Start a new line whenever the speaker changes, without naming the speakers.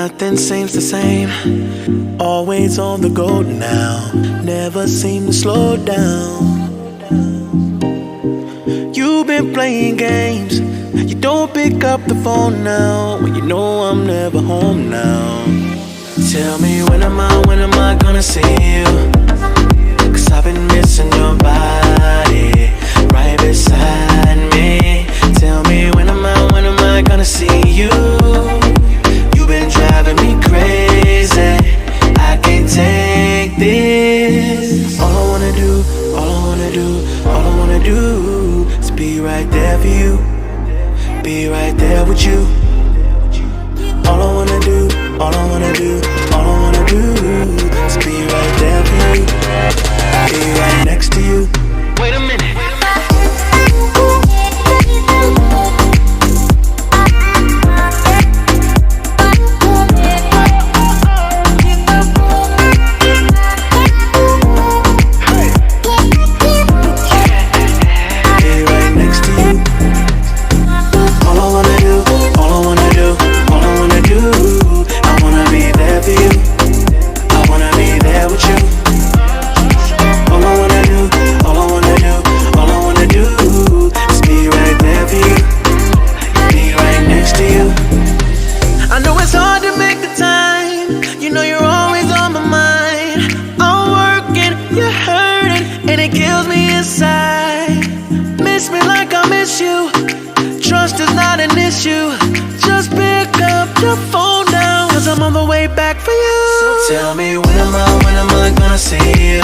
Nothing seems the same, always on the go now, never seem to slow down. You've been playing games, you don't pick up the phone now, when you know I'm never home now. Tell me when am I gonna see you? 'Cause I've been missing your body right beside me. Tell me when am I gonna see you? You've been driving me crazy, I can't take this. All I wanna do is be right there for you, be right there with you. All I wanna do is be right there for you, be right next to you. Wait a minute. Trust is not an issue, just pick up your phone now, 'cause I'm on the way back for you. So tell me when am I gonna see you?